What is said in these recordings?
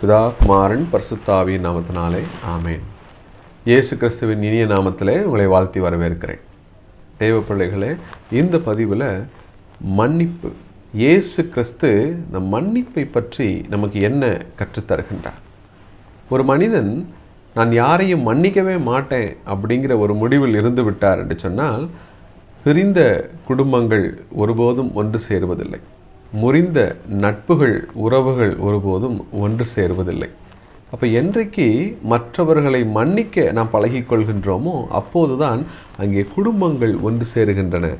பிதா, குமாரன், பரிசுத்தாவியின் நாமத்தினாலே ஆமேன். இயேசு கிறிஸ்துவின் இனிய நாமத்திலே உங்களை வாழ்த்தி வரவேற்கிறேன். தேவ பிள்ளைகளே, இந்த பதிவில் மன்னிப்பு, இயேசு கிறிஸ்து இந்த மன்னிப்பை பற்றி நமக்கு என்ன கற்றுத்தருகின்றார்? ஒரு மனிதன் நான் யாரையும் மன்னிக்கவே மாட்டேன் அப்படிங்கிற ஒரு முடிவில் இருந்து விட்டார் என்று சொன்னால், பிரிந்த குடும்பங்கள் ஒருபோதும் ஒன்று சேருவதில்லை. முறிந்த நட்புகள், உறவுகள் ஒருபோதும் ஒன்று சேருவதில்லை. அப்போ என்றைக்கு மற்றவர்களை மன்னிக்க நாம் பழகிக்கொள்கின்றோமோ அப்போதுதான் அங்கே குடும்பங்கள் ஒன்று சேருகின்றன,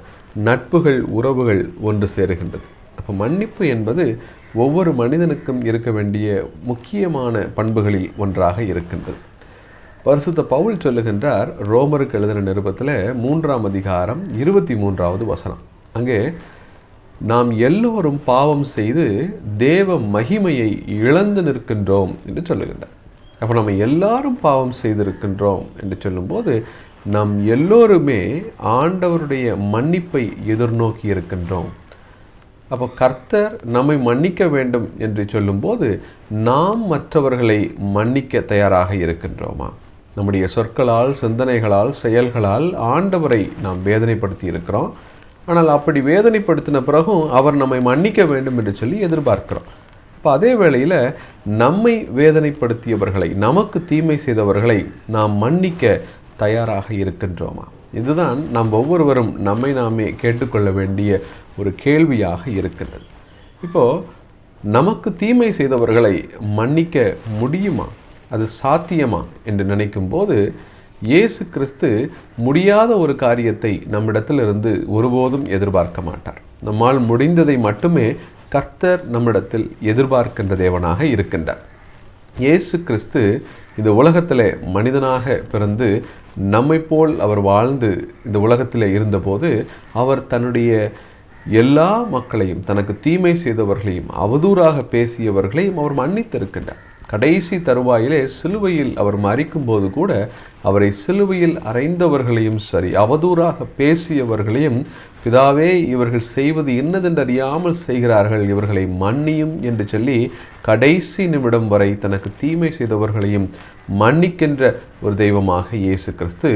நட்புகள், உறவுகள் ஒன்று சேருகின்றது. அப்போ மன்னிப்பு என்பது ஒவ்வொரு மனிதனுக்கும் இருக்க வேண்டிய முக்கியமான பண்புகளில் ஒன்றாக இருக்கின்றது. பரிசுத்த பவுல் சொல்லுகின்றார், ரோமருக்கு எழுதின நிருபத்தில் 3ஆம் அதிகாரம் 23வது வசனம். அங்கே நாம் எல்லோரும் பாவம் செய்து தேவ மகிமையை இழந்து நிற்கின்றோம் என்று சொல்லுகின்றார். அப்போ நம்ம எல்லாரும் பாவம் செய்திருக்கின்றோம் என்று சொல்லும்போது நாம் எல்லோருமே ஆண்டவருடைய மன்னிப்பை எதிர்நோக்கி இருக்கின்றோம். அப்போ கர்த்தர் நம்மை மன்னிக்க வேண்டும் என்று சொல்லும்போது நாம் மற்றவர்களை மன்னிக்க தயாராக இருக்கின்றோமா? நம்முடைய சொற்களால், சிந்தனைகளால், செயல்களால் ஆண்டவரை நாம் வேதனைப்படுத்தி இருக்கிறோம். ஆனால் அப்படி வேதனைப்படுத்தின பிறகும் அவர் நம்மை மன்னிக்க வேண்டும் என்று சொல்லி எதிர்பார்க்கிறோம். இப்போ அதே வேளையில் நம்மை வேதனைப்படுத்தியவர்களை, நமக்கு தீமை செய்தவர்களை நாம் மன்னிக்க தயாராக இருக்கின்றோமா? இதுதான் நாம் ஒவ்வொருவரும் நம்மை நாமே கேட்டுக்கொள்ள வேண்டிய ஒரு கேள்வியாக இருக்கின்றது. இப்போது நமக்கு தீமை செய்தவர்களை மன்னிக்க முடியுமா? அது சாத்தியமா என்று நினைக்கும்போது இயேசு கிறிஸ்து முடியாத ஒரு காரியத்தை நம்மிடத்திலிருந்து ஒருபோதும் எதிர்பார்க்க மாட்டார். நம்மால் முடிந்ததை மட்டுமே கர்த்தர் நம்மிடத்தில் எதிர்பார்க்கின்ற தேவனாக இருக்கின்றார். இயேசு கிறிஸ்து இந்த உலகத்தில் மனிதனாக பிறந்து நம்மை போல் அவர் வாழ்ந்து இந்த உலகத்தில் இருந்தபோது அவர் தன்னுடைய எல்லா மக்களையும், தனக்கு தீமை செய்தவர்களையும், அவதூறாக பேசியவர்களையும் அவர் மன்னித்திருக்கின்றார். கடைசி தருவாயிலே சிலுவையில் அவர் மரிக்கும்போது கூட அவரை சிலுவையில் அறைந்தவர்களையும் சரி, அவதூறாக பேசியவர்களையும், பிதாவே இவர்கள் செய்வது இன்னதென்று அறியாமல் செய்கிறார்கள், இவர்களை மன்னியும் என்று சொல்லி கடைசி நிமிடம் வரை தனக்கு தீமை செய்தவர்களையும் மன்னிக்கின்ற ஒரு தெய்வமாக இயேசு கிறிஸ்து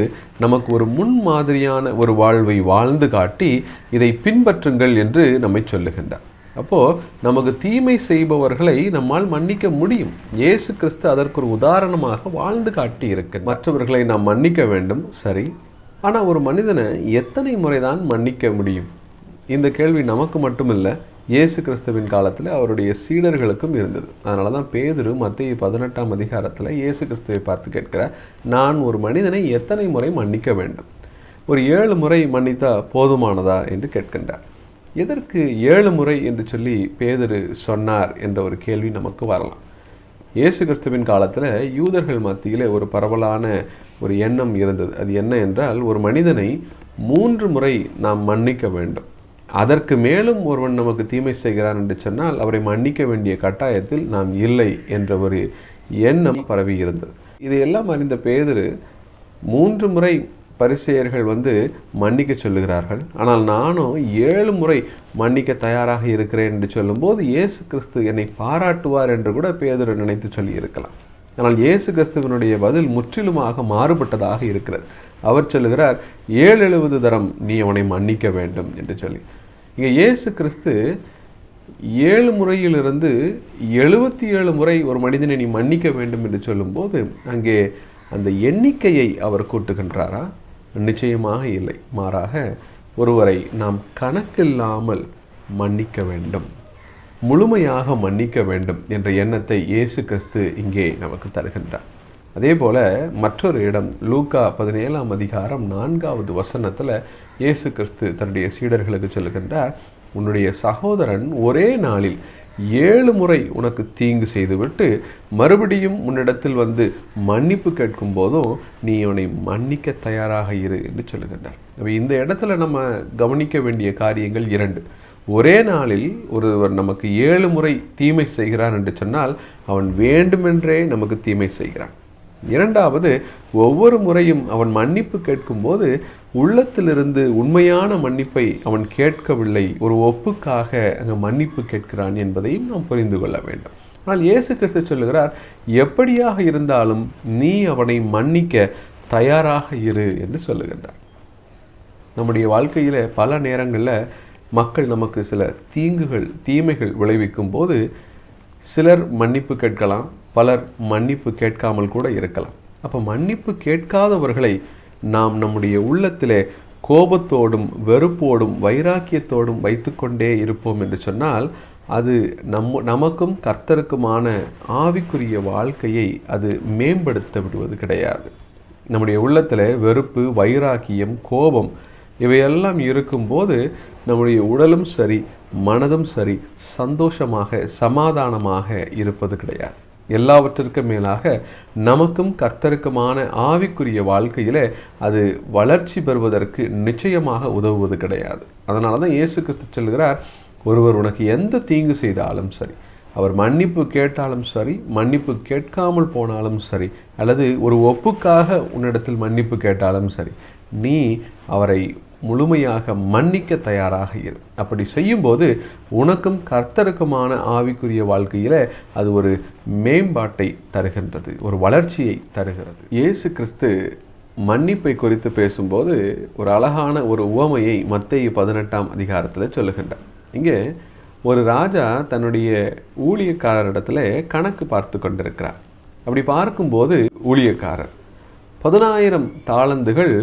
நமக்கு ஒரு முன்மாதிரியான ஒரு வாழ்வை வாழ்ந்து காட்டி இதை பின்பற்றுங்கள் என்று நம்மை சொல்லுகின்றார். அப்போது நமக்கு தீமை செய்பவர்களை நம்மால் மன்னிக்க முடியும். இயேசு கிறிஸ்து அதற்கு ஒரு உதாரணமாக வாழ்ந்து காட்டி இருக்கு. மற்றவர்களை நாம் மன்னிக்க வேண்டும், சரி. ஆனால் ஒரு மனிதனை எத்தனை முறை தான் மன்னிக்க முடியும்? இந்த கேள்வி நமக்கு மட்டுமில்லை, இயேசு கிறிஸ்துவின் காலத்தில் அவருடைய சீடர்களுக்கும் இருந்தது. அதனால தான் பேதுரு மத்தேயு 18ஆம் அதிகாரத்தில் இயேசு கிறிஸ்துவை பார்த்து கேட்கிறார், நான் ஒரு மனிதனை எத்தனை முறை மன்னிக்க வேண்டும்? ஒரு 7 முறை மன்னித்தா போதுமானதா என்று கேட்கின்றார். எதற்கு 7 முறை என்று சொல்லி பேதுரு சொன்னார் என்ற ஒரு கேள்வி நமக்கு வரலாம். இயேசு கிறிஸ்துவின் காலத்தில் யூதர்கள் மத்தியில் ஒரு பரவலான ஒரு எண்ணம் இருந்தது. அது என்ன என்றால், ஒரு மனிதனை 3 முறை நாம் மன்னிக்க வேண்டும். அதற்கு மேலும் ஒருவன் நமக்கு தீமை செய்கிறான் என்று சொன்னால் அவரை மன்னிக்க வேண்டிய கட்டாயத்தில் நாம் இல்லை என்ற ஒரு எண்ணம் பரவி இருந்தது. இதையெல்லாம் அறிந்த பேதுரு 3 முறை பரிசேயர்கள் மன்னிக்க சொல்லுகிறார்கள், ஆனால் நானும் 7 முறை மன்னிக்க தயாராக இருக்கிறேன் என்று சொல்லும்போது இயேசு கிறிஸ்து என்னை பாராட்டுவார் என்று கூட பேதுரு நினைத்து சொல்லி இருக்கலாம். ஆனால் இயேசு கிறிஸ்துவனுடைய பதில் முற்றிலுமாக மாறுபட்டதாக இருக்கிறது. அவர் சொல்லுகிறார், 7 தரம் நீ அவனை மன்னிக்க வேண்டும் என்று சொல்லி. இங்கே இயேசு கிறிஸ்து 7 முறையிலிருந்து 77 முறை ஒரு மனிதனை நீ மன்னிக்க வேண்டும் என்று சொல்லும்போது அங்கே அந்த எண்ணிக்கையை அவர் கூட்டுகின்றாரா? நிச்சயமாக இல்லை. மாறாக ஒருவரை நாம் கணக்கில்லாமல் மன்னிக்க வேண்டும், முழுமையாக மன்னிக்க வேண்டும் என்ற எண்ணத்தை இயேசு கிறிஸ்து இங்கே நமக்கு தருகின்றார். அதே போல மற்றொரு இடம், லூக்கா 17ஆம் அதிகாரம் 4வது வசனத்தில் இயேசு கிறிஸ்து தன்னுடைய சீடர்களுக்கு சொல்லுகின்றார், உன்னுடைய சகோதரன் ஒரே நாளில் 7 முறை உனக்கு தீங்கு செய்துவிட்டு மறுபடியும் உன்னிடத்தில் மன்னிப்பு கேட்கும் போதும் நீ அவனை மன்னிக்க தயாராக இரு என்று சொல்லுகின்றார். அப்போ இந்த இடத்துல நம்ம கவனிக்க வேண்டிய காரியங்கள் 2. ஒரே நாளில் ஒருவர் நமக்கு 7 முறை தீமை செய்கிறான் என்று சொன்னால் அவன் வேண்டுமென்றே நமக்கு தீமை செய்கிறான். இரண்டாவது, ஒவ்வொரு முறையும் அவன் மன்னிப்பு கேட்கும்போது உள்ளத்திலிருந்து உண்மையான மன்னிப்பை அவன் கேட்கவில்லை, ஒரு ஒப்புக்காக அங்கே மன்னிப்பு கேட்கிறான் என்பதையும் நாம் புரிந்து கொள்ள வேண்டும். ஆனால் இயேசு கிறிஸ்து சொல்லுகிறார், எப்படியாக இருந்தாலும் நீ அவனை மன்னிக்க தயாராக இரு என்று சொல்லுகின்றார். நம்முடைய வாழ்க்கையில் பல நேரங்களில் மக்கள் நமக்கு சில தீமைகள் விளைவிக்கும் போது சிலர் மன்னிப்பு கேட்கலாம், பலர் மன்னிப்பு கேட்காமல் கூட இருக்கலாம். அப்போ மன்னிப்பு கேட்காதவர்களை நாம் நம்முடைய உள்ளத்திலே கோபத்தோடும் வெறுப்போடும் வைராக்கியத்தோடும் வைத்துக்கொண்டே இருப்போம் என்று சொன்னால் அது நமக்கும் கர்த்தருக்குமான ஆவிக்குரிய வாழ்க்கையை அது மேம்படுத்த விடுவது கிடையாது. நம்முடைய உள்ளத்தில் வெறுப்பு, வைராக்கியம், கோபம் இவையெல்லாம் இருக்கும்போது நம்முடைய உடலும் சரி, மனதும் சரி, சந்தோஷமாக சமாதானமாக இருப்பது கிடையாது. எல்லாவற்றிற்கும் மேலாக நமக்கும் கர்த்தருக்குமான ஆவிக்குரிய வாழ்க்கையில் அது வளர்ச்சி பெறுவதற்கு நிச்சயமாக உதவுவது கிடையாது. அதனால தான் இயேசு கிறிஸ்து சொல்கிறார், ஒருவர் உனக்கு எந்த தீங்கு செய்தாலும் சரி, அவர் மன்னிப்பு கேட்டாலும் சரி, மன்னிப்பு கேட்காமல் போனாலும் சரி, அல்லது ஒரு ஒப்புக்காக உன்னிடத்தில் மன்னிப்பு கேட்டாலும் சரி, நீ அவரை முழுமையாக மன்னிக்க தயாராக இரு. அப்படி செய்யும்போது உனக்கும் கர்த்தருக்குமான ஆவிக்குரிய வாழ்க்கையில் அது ஒரு மேம்பாட்டை தருகின்றது, ஒரு வளர்ச்சியை தருகிறது. இயேசு கிறிஸ்து மன்னிப்பை குறித்து பேசும்போது ஒரு அழகான ஒரு உவமையை மத்தேயு 18ஆம் அதிகாரத்தில் சொல்லுகின்றார். இங்கே ஒரு ராஜா தன்னுடைய ஊழியக்காரரிடத்தில் கணக்கு பார்த்து கொண்டிருக்கிறார். அப்படி பார்க்கும்போது ஊழியக்காரர் 10,000 தாலந்துகள்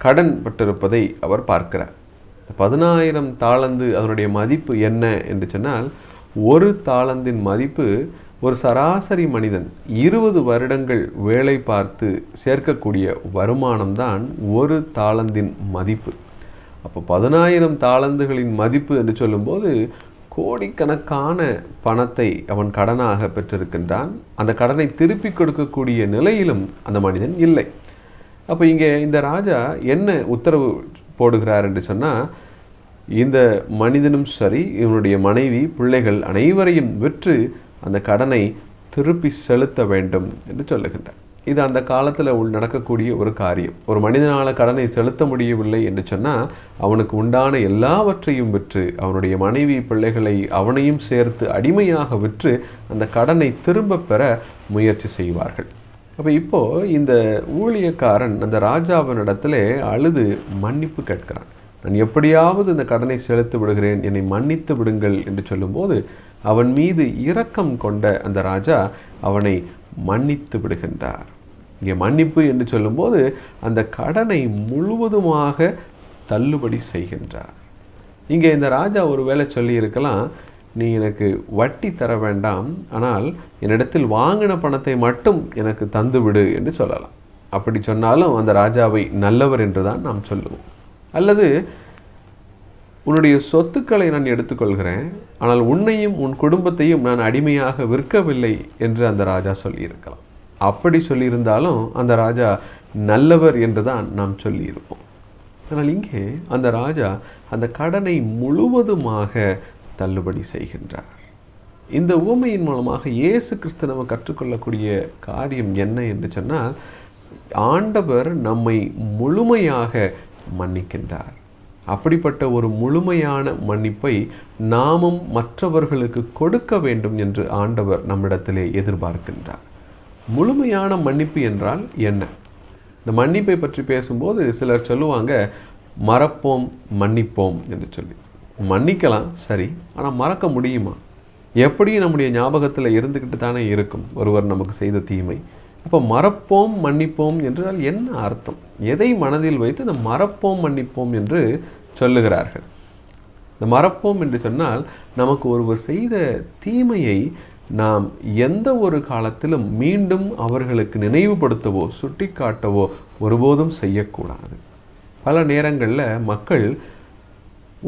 கடன் பட்டிருப்பதை அவர் பார்க்கிறார். 10,000 தாலந்து அதனுடைய மதிப்பு என்ன என்று சொன்னால், ஒரு தாலந்தின் மதிப்பு ஒரு சராசரி மனிதன் 20 வருடங்கள் வேலை பார்த்து சேர்க்கக்கூடிய வருமானம்தான் ஒரு தாலந்தின் மதிப்பு. அப்போ 10,000 தாலந்துகளின் மதிப்பு என்று சொல்லும்போது கோடிக்கணக்கான பணத்தை அவன் கடனாக பெற்றிருக்கின்றான். அந்த கடனை திருப்பி கொடுக்கக்கூடிய நிலையிலும் அந்த மனிதன் இல்லை. அப்போ இங்கே இந்த ராஜா என்ன உத்தரவு போடுகிறார் என்று சொன்னால், இந்த மனிதனும் சரி, இவனுடைய மனைவி, பிள்ளைகள் அனைவரையும் விற்று அந்த கடனை திருப்பி செலுத்த வேண்டும் என்று சொல்லுகின்றார். இது அந்த காலத்தில் நடக்கக்கூடிய ஒரு காரியம். ஒரு மனிதனால் கடனை செலுத்த முடியவில்லை என்று சொன்னால் அவனுக்கு உண்டான எல்லாவற்றையும் விற்று, அவனுடைய மனைவி, பிள்ளைகளை அவனையும் சேர்த்து அடிமையாக விற்று அந்த கடனை திரும்ப பெற முயற்சி செய்வார்கள். அப்போ இப்போது இந்த ஊழியக்காரன் அந்த ராஜாவினிடத்தில் அழுது மன்னிப்பு கேட்கிறான். நான் எப்படியாவது இந்த கடனை செலுத்தி விடுகிறேன், என்னை மன்னித்து விடுங்கள் என்று சொல்லும்போது அவன் மீது இரக்கம் கொண்ட அந்த ராஜா அவனை மன்னித்து விடுகின்றார். இங்கே மன்னிப்பு என்று சொல்லும்போது அந்த கடனை முழுவதுமாக தள்ளுபடி செய்கின்றார். இங்கே இந்த ராஜா ஒரு வேளை சொல்லி இருக்கலாம், நீ எனக்கு வட்டி தர வேண்டாம், ஆனால் என்னிடத்தில் வாங்கின பணத்தை மட்டும் எனக்கு தந்துவிடு என்று சொல்லலாம். அப்படி சொன்னாலும் அந்த ராஜாவை நல்லவர் என்று தான் நாம் சொல்லுவோம். அல்லது உன்னுடைய சொத்துக்களை நான் எடுத்துக்கொள்கிறேன், ஆனால் உன்னையும் உன் குடும்பத்தையும் நான் அடிமையாக விற்கவில்லை என்று அந்த ராஜா சொல்லியிருக்கலாம். அப்படி சொல்லியிருந்தாலும் அந்த ராஜா நல்லவர் என்று தான் நாம் சொல்லியிருப்போம். ஆனால் இங்கே அந்த ராஜா அந்த கடனை முழுவதுமாக தள்ளுபடி செய்கின்றார். இந்த உவமையின் மூலமாக இயேசு கிறிஸ்து நம்ம கற்றுக்கொள்ளக்கூடிய காரியம் என்ன என்று சொன்னால், ஆண்டவர் நம்மை முழுமையாக மன்னிக்கின்றார். அப்படிப்பட்ட ஒரு முழுமையான மன்னிப்பை நாமும் மற்றவர்களுக்கு கொடுக்க வேண்டும் என்று ஆண்டவர் நம்மிடத்திலே எதிர்பார்க்கின்றார். முழுமையான மன்னிப்பு என்றால் என்ன? இந்த மன்னிப்பை பற்றி பேசும்போது சிலர் சொல்லுவாங்க, மறப்போம் மன்னிப்போம் என்று சொல்லி. மன்னிக்கலாம் சரி, ஆனால் மறக்க முடியுமா? எப்படியும் நம்முடைய ஞாபகத்தில் இருந்துக்கிட்டு தானே இருக்கும் ஒருவர் நமக்கு செய்த தீமை. அப்போ மறப்போம் மன்னிப்போம் என்றால் என்ன அர்த்தம்? எதை மனதில் வைத்து இந்த மறப்போம் மன்னிப்போம் என்று சொல்லுகிறார்கள்? இந்த மறப்போம் என்று சொன்னால், நமக்கு ஒருவர் செய்த தீமையை நாம் எந்த ஒரு காலத்திலும் மீண்டும் அவர்களுக்கு நினைவுபடுத்தவோ சுட்டி காட்டவோ ஒருபோதும் செய்யக்கூடாது. பல நேரங்களில் மக்கள்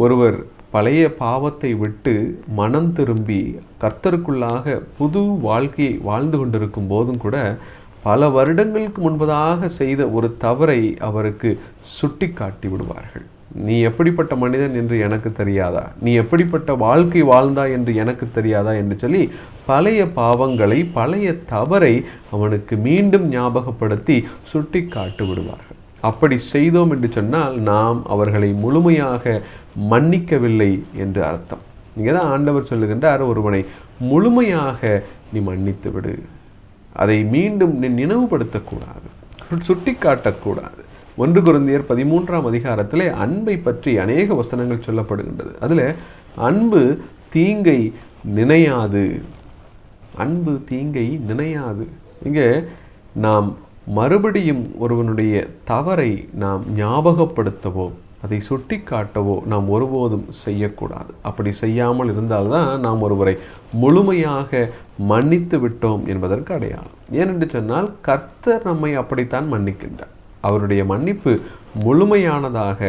ஒருவர் பழைய பாவத்தை விட்டு மனம் திரும்பி கர்த்தருக்குள்ளாக புது வாழ்க்கையை வாழ்ந்து கொண்டிருக்கும் போதும் கூட பல வருடங்களுக்கு முன்பதாக செய்த ஒரு தவறை அவருக்கு சுட்டி காட்டி விடுவார்கள். நீ எப்படிப்பட்ட மனிதன் என்று எனக்கு தெரியாதா? நீ எப்படிப்பட்ட வாழ்க்கை வாழ்ந்தாய் என்று எனக்கு தெரியாதா என்று சொல்லி பழைய பாவங்களை, பழைய தவறை அவனுக்கு மீண்டும் ஞாபகப்படுத்தி சுட்டி காட்டி விடுவார்கள். அப்படி செய்தோம் என்று சொன்னால் நாம் அவர்களை முழுமையாக மன்னிக்கவில்லை என்று அர்த்தம். இங்கே தான் ஆண்டவர் சொல்லுகின்றார், ஒருவனை முழுமையாக நீ மன்னித்து விடு. அதை மீண்டும் நீ நினைவுபடுத்தக்கூடாது, சுட்டி காட்டக்கூடாது. 1 கொரிந்தியர் 13ஆம் அதிகாரத்திலே அன்பை பற்றி அநேக வசனங்கள் சொல்லப்படுகின்றது. அதில் அன்பு தீங்கை நினையாது. அன்பு தீங்கை நினையாது. இங்கே நாம் மறுபடியும் ஒருவனுடைய தவறை நாம் ஞாபகப்படுத்தவோ அதை சுட்டி காட்டவோ நாம் ஒருபோதும் செய்யக்கூடாது. அப்படி செய்யாமல் இருந்தால்தான் நாம் ஒருவரை முழுமையாக மன்னித்து விட்டோம் என்பதற்கு அடையாளம். ஏனென்று சொன்னால் கர்த்தர் நம்மை அப்படித்தான் மன்னிக்கின்றார். அவருடைய மன்னிப்பு முழுமையானதாக,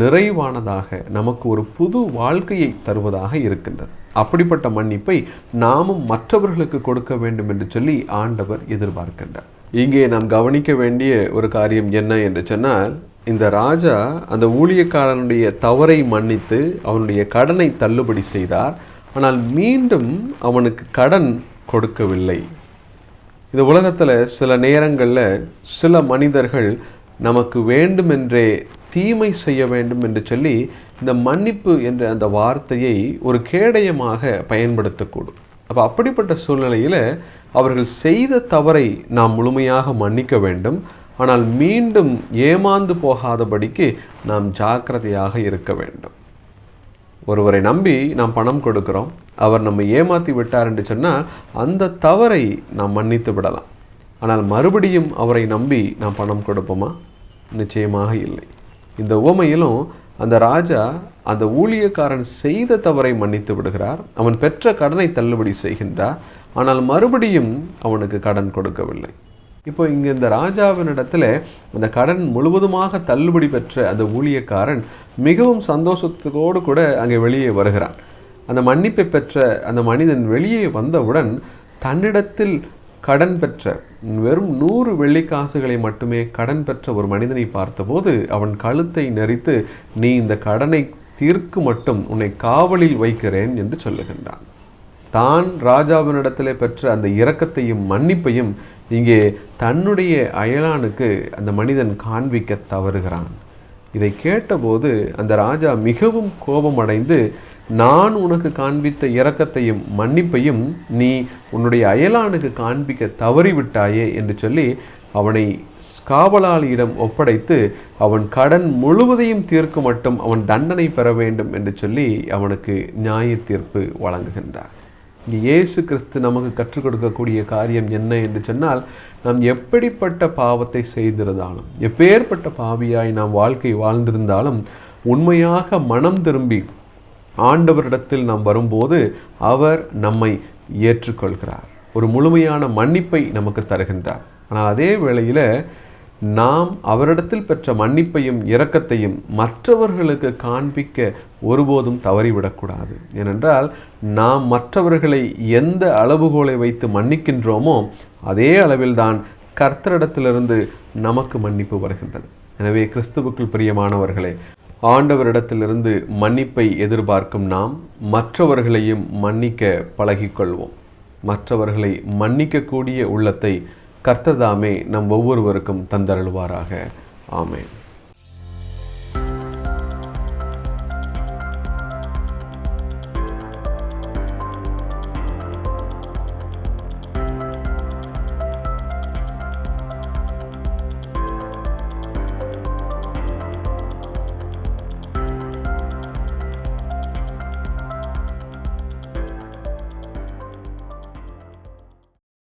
நிறைவானதாக, நமக்கு ஒரு புது வாழ்க்கையை தருவதாக இருக்கின்றது. அப்படிப்பட்ட மன்னிப்பை நாமும் மற்றவர்களுக்கு கொடுக்க வேண்டும் என்று சொல்லி ஆண்டவர் எதிர்பார்க்கின்றார். இங்கே நாம் கவனிக்க வேண்டிய ஒரு காரியம் என்ன என்று சொன்னால், இந்த ராஜா அந்த ஊழியக்காரனுடைய தவறை மன்னித்து அவனுடைய கடனை தள்ளுபடி செய்தார். ஆனால் மீண்டும் அவனுக்கு கடன் கொடுக்கவில்லை. இந்த உலகத்தில் சில நேரங்களில் சில மனிதர்கள் நமக்கு வேண்டுமென்றே தீமை செய்ய வேண்டும் என்று சொல்லி இந்த மன்னிப்பு என்ற அந்த வார்த்தையை ஒரு கேடயமாக பயன்படுத்தக்கூடும். அப்போ அப்படிப்பட்ட சூழ்நிலையில் அவர்கள் செய்த தவறை நாம் முழுமையாக மன்னிக்க வேண்டும். ஆனால் மீண்டும் ஏமாந்து போகாதபடிக்கு நாம் ஜாக்கிரதையாக இருக்க வேண்டும். ஒருவரை நம்பி நாம் பணம் கொடுக்கிறோம், அவர் நம்மை ஏமாற்றி விட்டார் என்று சொன்னால் அந்த தவறை நாம் மன்னித்து விடலாம். ஆனால் மறுபடியும் அவரை நம்பி நாம் பணம் கொடுப்போமா? நிச்சயமாக இல்லை. இந்த உவமையிலும் அந்த ராஜா அந்த ஊழியக்காரன் செய்த தவறை மன்னித்து விடுகிறார். அவன் பெற்ற கடனை தள்ளுபடி செய்கின்றார். ஆனால் மறுபடியும் அவனுக்கு கடன் கொடுக்கவில்லை. இப்போ இங்கே இந்த ராஜாவினிடத்தில் அந்த கடன் முழுவதுமாக தள்ளுபடி பெற்ற அந்த ஊழியக்காரன் மிகவும் சந்தோஷத்தோடு கூட அங்கே வெளியே வருகிறான். அந்த மன்னிப்பை பெற்ற அந்த மனிதன் வெளியே வந்தவுடன் தன்னிடத்தில் கடன் பெற்ற வெறும் 100 வெள்ளிக்காசுகளை மட்டுமே கடன் பெற்ற ஒரு மனிதனை பார்த்தபோது அவன் கழுத்தை நெரித்து, நீ இந்த கடனை தீர்க்கு மட்டும் உன்னை காவலில் வைக்கிறேன் என்று சொல்லுகின்றான். தான் ராஜாவினிடத்திலே பெற்ற அந்த இரக்கத்தையும் மன்னிப்பையும் இங்கே தன்னுடைய அயலானுக்கு அந்த மனிதன் காண்பிக்க தவறுகிறான். இதை கேட்டபோது அந்த ராஜா மிகவும் கோபமடைந்து, நான் உனக்கு காண்பித்த இரக்கத்தையும் மன்னிப்பையும் நீ உன்னுடைய அயலானுக்கு காண்பிக்க தவறிவிட்டாயே என்று சொல்லி அவனை காவலாளியிடம் ஒப்படைத்து அவன் கடன் முழுவதையும் தீர்க்க மட்டும் அவன் தண்டனை பெற வேண்டும் என்று சொல்லி அவனுக்கு நியாய தீர்ப்பு வழங்குகின்றார். இயேசு கிறிஸ்து நமக்கு கற்றுக் கொடுக்கக்கூடிய காரியம் என்ன என்று சொன்னால், நாம் எப்படிப்பட்ட பாவத்தை செய்திருந்தாலும், எப்பேற்பட்ட பாவியாய் நாம் வாழ்க்கை வாழ்ந்திருந்தாலும் உண்மையாக மனம் திரும்பி ஆண்டவரிடத்தில் நாம் வரும்போது அவர் நம்மை ஏற்றுக்கொள்கிறார். ஒரு முழுமையான மன்னிப்பை நமக்கு தருகின்றார். ஆனால் அதே வேளையில் நாம் அவரிடத்தில் பெற்ற மன்னிப்பையும் இரக்கத்தையும் மற்றவர்களுக்கு காண்பிக்க ஒருபோதும் தவறிவிடக்கூடாது. ஏனென்றால் நாம் மற்றவர்களை எந்த அளவுகோலை வைத்து மன்னிக்கின்றோமோ அதே அளவில்தான் கர்த்தரிடத்திலிருந்து நமக்கு மன்னிப்பு வருகின்றது. எனவே கிறிஸ்துவுக்குள் பிரியமானவர்களே, ஆண்டவரிடத்திலிருந்து மன்னிப்பை எதிர்பார்க்கும் நாம் மற்றவர்களையும் மன்னிக்க பழகிக்கொள்வோம். மற்றவர்களை மன்னிக்கக்கூடிய உள்ளத்தை கர்த்தர் தாமே நம் ஒவ்வொருவருக்கும் தந்தருள்வாராக. ஆமென்.